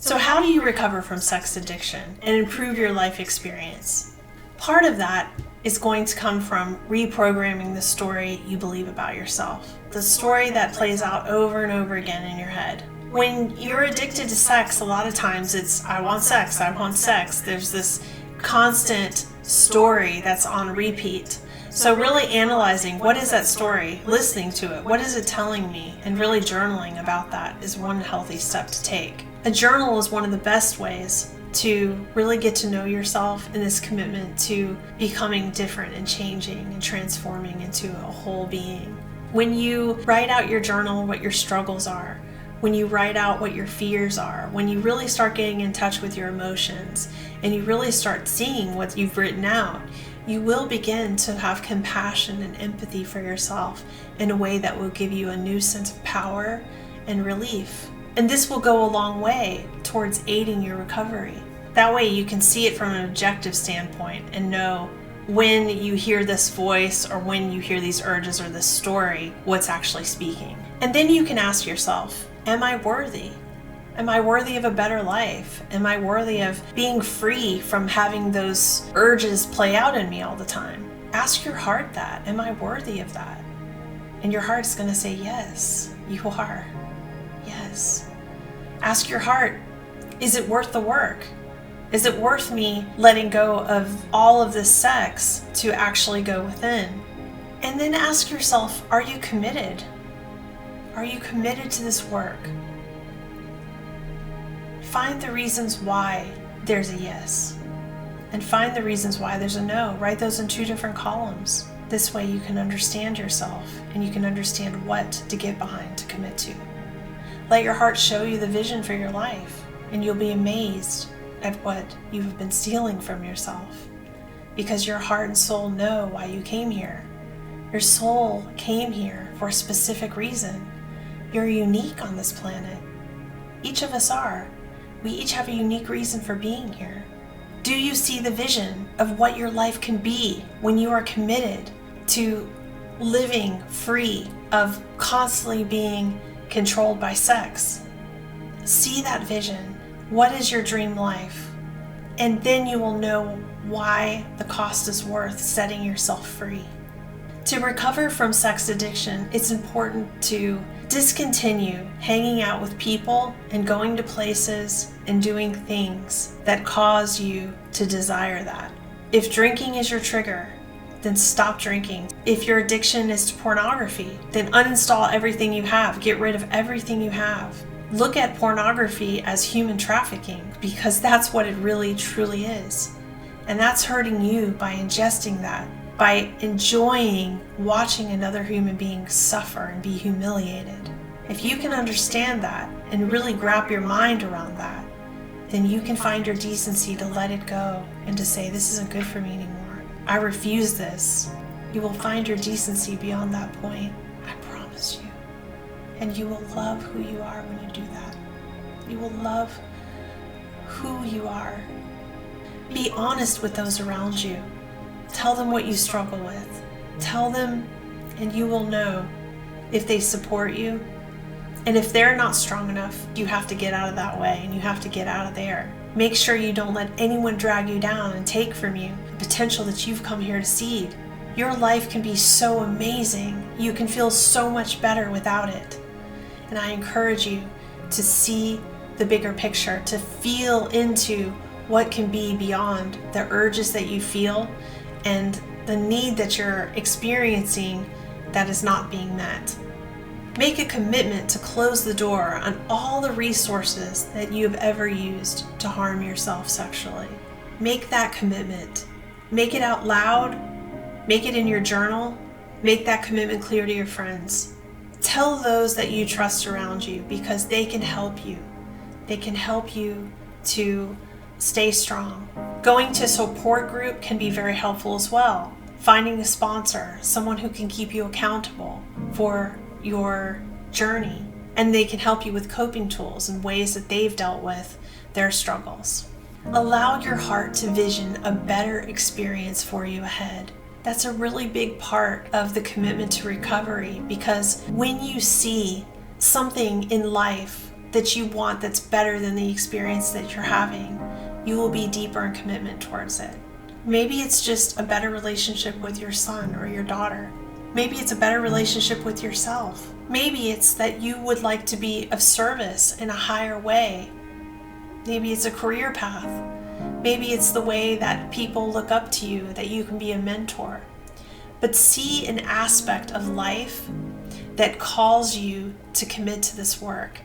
So how do you recover from sex addiction and improve your life experience? Part of that is going to come from reprogramming the story you believe about yourself. The story that plays out over and over again in your head. When you're addicted to sex, a lot of times it's, I want sex, I want sex. There's this constant story that's on repeat. So really analyzing, what is that story? Listening to it, what is it telling me? And really journaling about that is one healthy step to take. A journal is one of the best ways to really get to know yourself in this commitment to becoming different and changing and transforming into a whole being. When you write out your journal, what your struggles are, when you write out what your fears are, when you really start getting in touch with your emotions and you really start seeing what you've written out, you will begin to have compassion and empathy for yourself in a way that will give you a new sense of power and relief. And this will go a long way towards aiding your recovery. That way you can see it from an objective standpoint and know when you hear this voice or when you hear these urges or this story, what's actually speaking. And then you can ask yourself, am I worthy? Am I worthy of a better life? Am I worthy of being free from having those urges play out in me all the time? Ask your heart that. Am I worthy of that? And your heart's going to say, yes, you are. Yes. Ask your heart, is it worth the work? Is it worth me letting go of all of this sex to actually go within? And then ask yourself, are you committed? Are you committed to this work? Find the reasons why there's a yes, and find the reasons why there's a no. Write those in 2 different columns. This way you can understand yourself and you can understand what to get behind, to commit to. Let your heart show you the vision for your life, and you'll be amazed at what you have been stealing from yourself, because your heart and soul know why you came here. Your soul came here for a specific reason. You're unique on this planet. Each of us are. We each have a unique reason for being here. Do you see the vision of what your life can be when you are committed to living free of constantly being controlled by sex? See that vision. What is your dream life? And then you will know why the cost is worth setting yourself free. To recover from sex addiction, it's important to discontinue hanging out with people and going to places and doing things that cause you to desire that. If drinking is your trigger, then stop drinking. If your addiction is to pornography, then uninstall everything you have. Get rid of everything you have. Look at pornography as human trafficking, because that's what it really truly is. And that's hurting you by ingesting that, by enjoying watching another human being suffer and be humiliated. If you can understand that and really wrap your mind around that, then you can find your decency to let it go and to say, this isn't good for me anymore. I refuse this. You will find your decency beyond that point. I promise you. And you will love who you are when you do that. You will love who you are. Be honest with those around you. Tell them what you struggle with. Tell them, and you will know if they support you. And if they're not strong enough, you have to get out of that way and you have to get out of there. Make sure you don't let anyone drag you down and take from you the potential that you've come here to seed. Your life can be so amazing. You can feel so much better without it. And I encourage you to see the bigger picture, to feel into what can be beyond the urges that you feel and the need that you're experiencing that is not being met. Make a commitment to close the door on all the resources that you have ever used to harm yourself sexually. Make that commitment. Make it out loud. Make it in your journal. Make that commitment clear to your friends. Tell those that you trust around you, because they can help you. They can help you to stay strong. Going to a support group can be very helpful as well. Finding a sponsor, someone who can keep you accountable for your journey, and they can help you with coping tools and ways that they've dealt with their struggles. Allow your heart to vision a better experience for you ahead. That's a really big part of the commitment to recovery, because when you see something in life that you want that's better than the experience that you're having, you will be deeper in commitment towards it. Maybe it's just a better relationship with your son or your daughter. Maybe it's a better relationship with yourself. Maybe it's that you would like to be of service in a higher way. Maybe it's a career path. Maybe it's the way that people look up to you, that you can be a mentor. But see an aspect of life that calls you to commit to this work.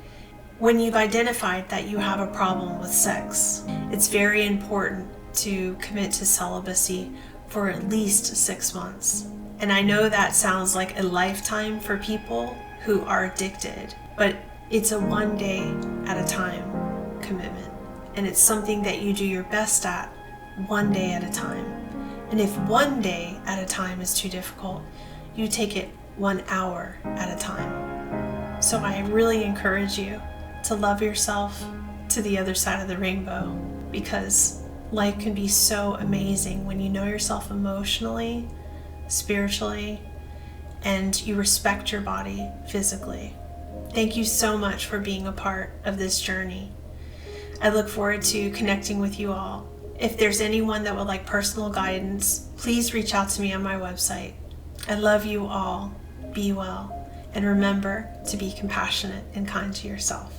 When you've identified that you have a problem with sex, it's very important to commit to celibacy for at least 6 months. And I know that sounds like a lifetime for people who are addicted, but it's a one day at a time commitment. And it's something that you do your best at one day at a time. And if one day at a time is too difficult, you take it 1 hour at a time. So I really encourage you to love yourself to the other side of the rainbow, because life can be so amazing when you know yourself emotionally, spiritually, and you respect your body physically. Thank you so much for being a part of this journey. I look forward to connecting with you all. If there's anyone that would like personal guidance, please reach out to me on my website. I love you all. Be well. And remember to be compassionate and kind to yourself.